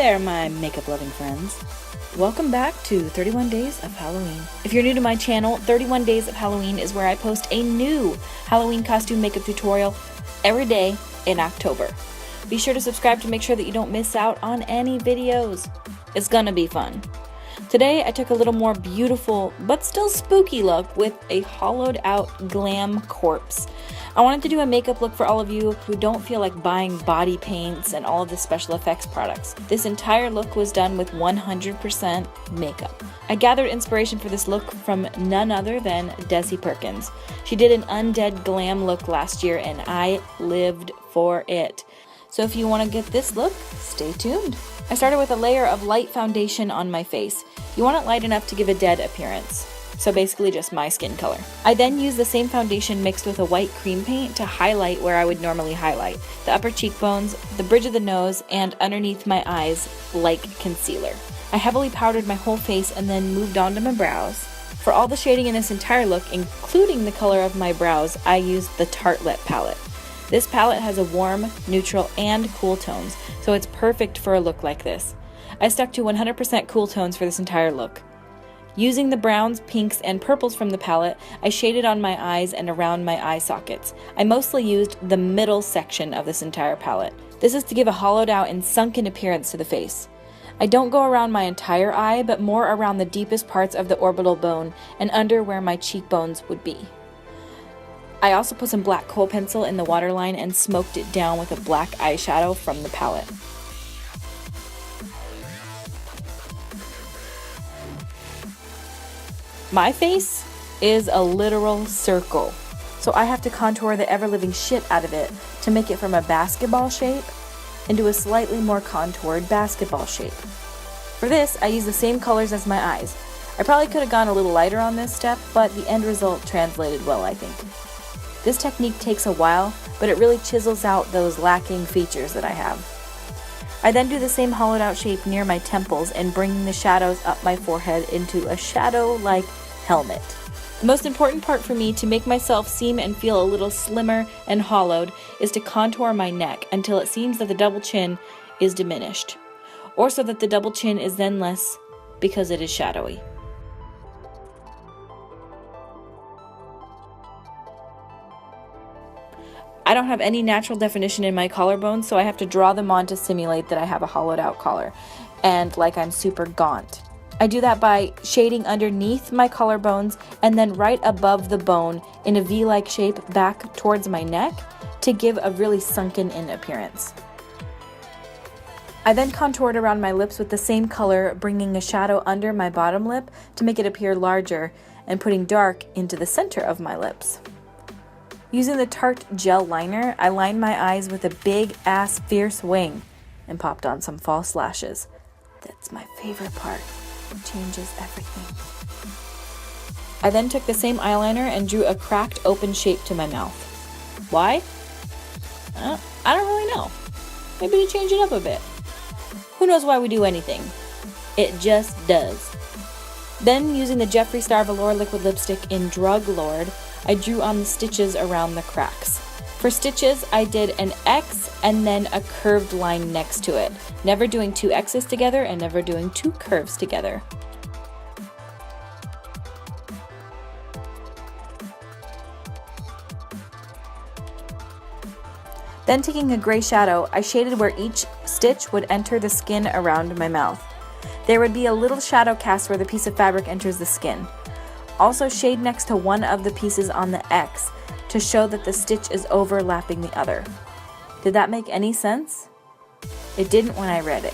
there, my makeup-loving friends. Welcome back to 31 Days of Halloween. If you're new to my channel, 31 Days of Halloween is where I post a new Halloween costume makeup tutorial every day in October. Be sure to subscribe to make sure that you don't miss out on any videos. It's gonna be fun. Today I took a little more beautiful but still spooky look with a hollowed out glam corpse. I wanted to do a makeup look for all of you who don't feel like buying body paints and all of the special effects products. This entire look was done with 100% makeup. I gathered inspiration for this look from none other than Desi Perkins. She did an undead glam look last year and I lived for it. So if you want to get this look, stay tuned. I started with a layer of light foundation on my face. You want it light enough to give a dead appearance. So basically just my skin color. I then used the same foundation mixed with a white cream paint to highlight where I would normally highlight. The upper cheekbones, the bridge of the nose, and underneath my eyes like concealer. I heavily powdered my whole face and then moved on to my brows. For all the shading in this entire look, including the color of my brows, I used the Tartelette palette. This palette has a warm, neutral, and cool tones, so it's perfect for a look like this. I stuck to 100% cool tones for this entire look. Using the browns, pinks, and purples from the palette, I shaded on my eyes and around my eye sockets. I mostly used the middle section of this entire palette. This is to give a hollowed out and sunken appearance to the face. I don't go around my entire eye, but more around the deepest parts of the orbital bone and under where my cheekbones would be. I also put some black kohl pencil in the waterline and smoked it down with a black eyeshadow from the palette. My face is a literal circle, so I have to contour the ever-living shit out of it to make it from a basketball shape into a slightly more contoured basketball shape. For this, I use the same colors as my eyes. I probably could have gone a little lighter on this step, but the end result translated well, I think. This technique takes a while, but it really chisels out those lacking features that I have. I then do the same hollowed out shape near my temples and bring the shadows up my forehead into a shadow-like helmet. The most important part for me to make myself seem and feel a little slimmer and hollowed is to contour my neck until it seems that the double chin is diminished, or so that the double chin is then less because it is shadowy. I don't have any natural definition in my collarbones, so I have to draw them on to simulate that I have a hollowed out collar and like I'm super gaunt. I do that by shading underneath my collarbones and then right above the bone in a V-like shape back towards my neck to give a really sunken in appearance. I then contoured around my lips with the same color, bringing a shadow under my bottom lip to make it appear larger and putting dark into the center of my lips. Using the Tarte gel liner, I lined my eyes with a big-ass fierce wing and popped on some false lashes. That's my favorite part. It changes everything. I then took the same eyeliner and drew a cracked open shape to my mouth. Why? I don't really know. Maybe to change it up a bit. Who knows why we do anything? It just does. Then, using the Jeffree Star Velour liquid lipstick in Drug Lord, I drew on the stitches around the cracks. For stitches, I did an X and then a curved line next to it, never doing two X's together and never doing two curves together. Then taking a gray shadow, I shaded where each stitch would enter the skin around my mouth. There would be a little shadow cast where the piece of fabric enters the skin. Also shade next to one of the pieces on the X to show that the stitch is overlapping the other. Did that make any sense? It didn't when I read it.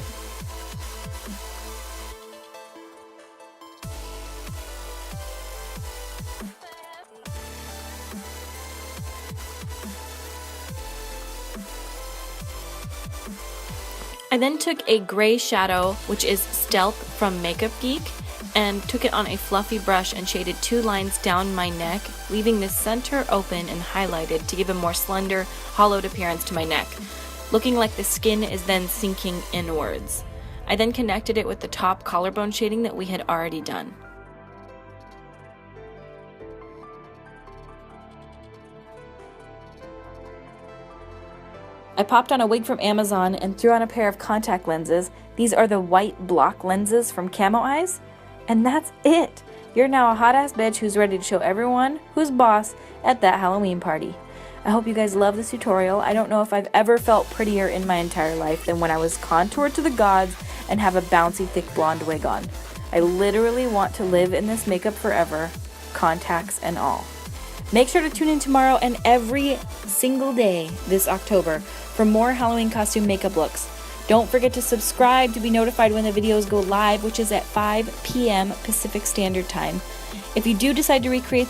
I then took a gray shadow, which is Stealth from Makeup Geek, and took it on a fluffy brush and shaded two lines down my neck, leaving the center open and highlighted to give a more slender, hollowed appearance to my neck, looking like the skin is then sinking inwards. I then connected it with the top collarbone shading that we had already done. I popped on a wig from Amazon and threw on a pair of contact lenses. These are the white block lenses from Camo Eyes. And that's it! You're now a hot-ass bitch who's ready to show everyone who's boss at that Halloween party. I hope you guys love this tutorial. I don't know if I've ever felt prettier in my entire life than when I was contoured to the gods and have a bouncy thick blonde wig on. I literally want to live in this makeup forever, contacts and all. Make sure to tune in tomorrow and every single day this October for more Halloween costume makeup looks. Don't forget to subscribe to be notified when the videos go live, which is at 5 p.m. Pacific Standard Time. If you do decide to recreate this